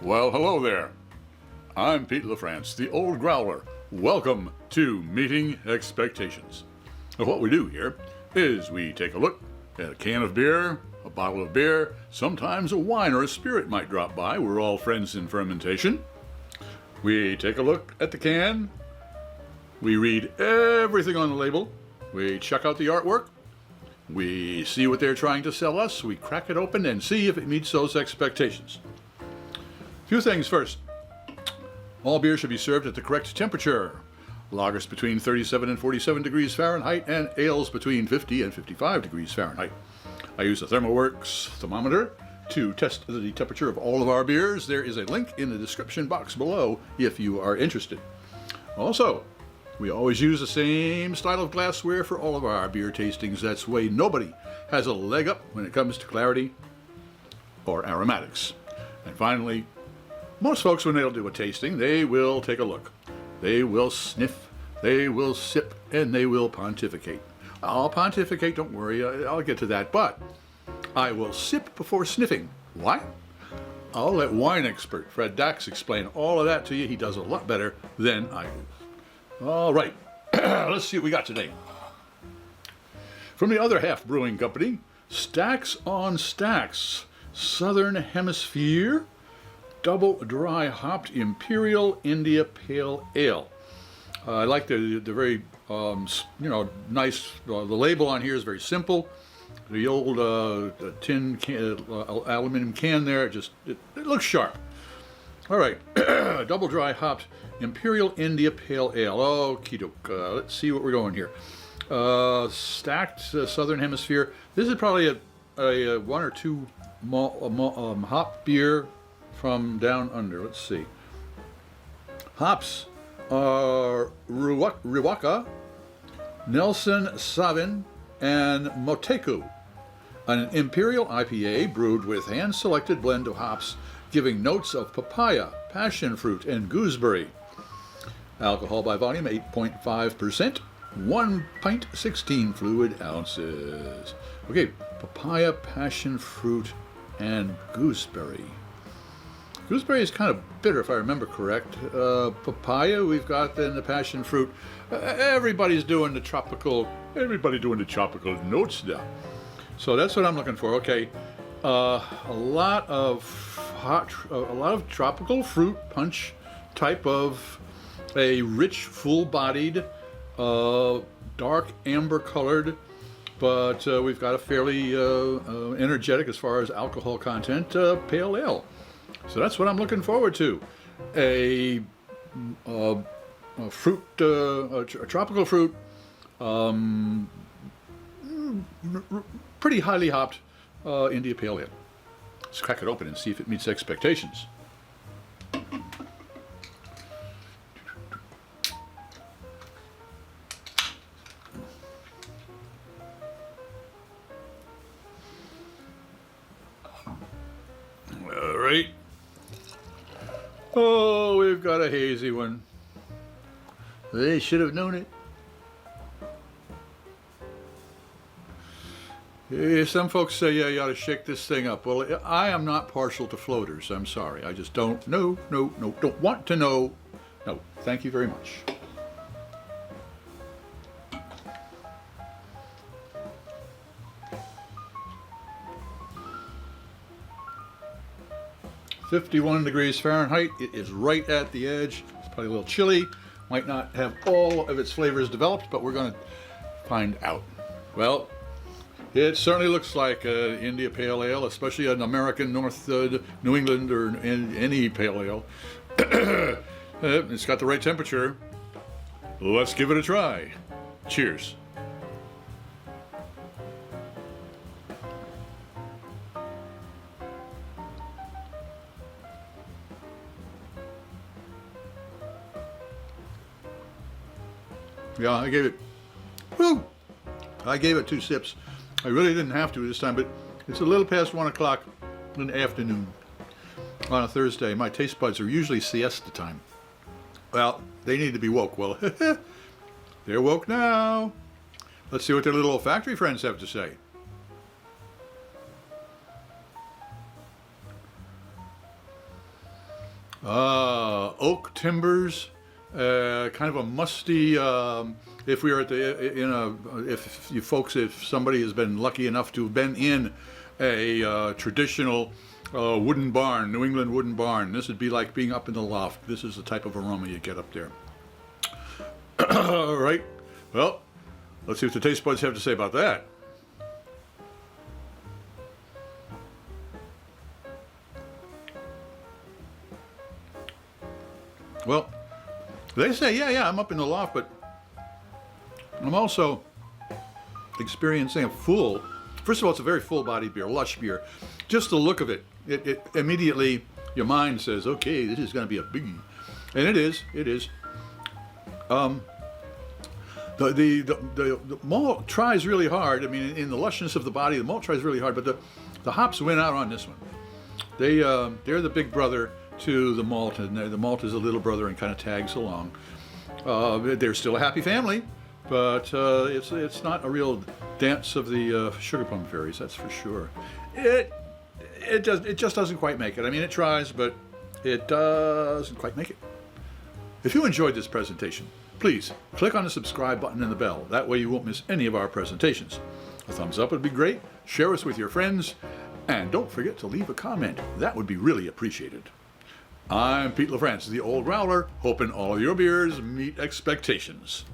Well, hello there. I'm Pete LaFrance, the old Growler. Welcome to Meeting Expectations. Now, what we do here is we take a look at a can of beer, a bottle of beer, sometimes a wine or a spirit might drop by. We're all friends in fermentation. We take a look at the can. We read everything on the label. We check out the artwork. We see what they're trying to sell us. We crack it open and see if it meets those expectations. A few things first. All beer should be served at the correct temperature. Lagers between 37 and 47 degrees Fahrenheit and ales between 50 and 55 degrees Fahrenheit. I use a ThermoWorks thermometer to test the temperature of all of our beers. There is a link in the description box below if you are interested. Also, we always use the same style of glassware for all of our beer tastings. That's way nobody has a leg up when it comes to clarity or aromatics. And finally, most folks, when they'll do a tasting, they will take a look. They will sniff, they will sip, and they will pontificate. I'll pontificate, don't worry, I'll get to that, but I will sip before sniffing. Why? I'll let wine expert Fred Dax explain all of that to you. He does a lot better than I do. All right, let's see what we got today. From the OtherHalf Brewing Company, Stacks on Stacks, Southern Hemisphere, double dry hopped Imperial India Pale Ale. I like the very nice. The label on here is very simple. The old tin can, aluminum can there, it looks sharp. All right, double dry hopped Imperial India Pale Ale. Okie doke. Let's see what we're going here. Stacked Southern Hemisphere. This is probably a one or two hop beer from down under. Let's see. Hops are Riwaka, Nelson Sauvin, and Moteku. An Imperial IPA brewed with hand-selected blend of hops, giving notes of papaya, passion fruit, and gooseberry. Alcohol by volume 8.5%, 1 pint 16 fluid ounces. Okay, papaya, passion fruit, and gooseberry. Gooseberry is kind of bitter, if I remember correct. Papaya, we've got then the passion fruit. Everybody's doing the tropical. Everybody doing the tropical notes now. So that's what I'm looking for. Okay, a lot of tropical fruit punch type of a rich, full-bodied, dark amber colored, but we've got a fairly energetic as far as alcohol content pale ale. So that's what I'm looking forward to. A fruit, a tropical fruit, pretty highly hopped India Pale Ale. Let's crack it open and see if it meets expectations. All right. Oh, we've got a hazy one. They should have known it. Some folks say, yeah, you ought to shake this thing up. Well, I am not partial to floaters. I'm sorry. I just don't. No, don't want to know. No, thank you very much. .51 degrees Fahrenheit. It is right at the edge. It's probably a little chilly. Might not have all of its flavors developed, but we're going to find out. Well, it certainly looks like an India Pale Ale, especially an American North New England or any Pale Ale. It's got the right temperature. Let's give it a try. Cheers. Yeah, I gave it 2 sips. I really didn't have to this time, but it's a little past 1 o'clock in the afternoon on a Thursday. My taste buds are usually siesta time. Well, they need to be woke. Well, they're woke now. Let's see what their little olfactory friends have to say. Oak timbers, kind of a musty. If we were at if somebody has been lucky enough to have been in a traditional wooden barn, New England wooden barn, this would be like being up in the loft. This is the type of aroma you get up there. All right. Well, let's see what the taste buds have to say about that. Well, they say, yeah, I'm up in the loft, but I'm also experiencing first of all, it's a very full-bodied beer, lush beer. Just the look of it, it immediately, your mind says, okay, this is going to be a biggie. And it is. The malt tries really hard. I mean, in the lushness of the body, the malt tries really hard, but the hops win out on this one. They're the big brother to the malt, and the malt is a little brother and kind of tags along. They're still a happy family, but it's not a real dance of the sugar plum fairies, that's for sure. It just doesn't quite make it. I mean, it tries, but it doesn't quite make it. If you enjoyed this presentation, please click on the subscribe button and the bell. That way you won't miss any of our presentations. A thumbs up would be great. Share us with your friends. And don't forget to leave a comment. That would be really appreciated. I'm Pete LaFrance, the Old Growler, hoping all your beers meet expectations.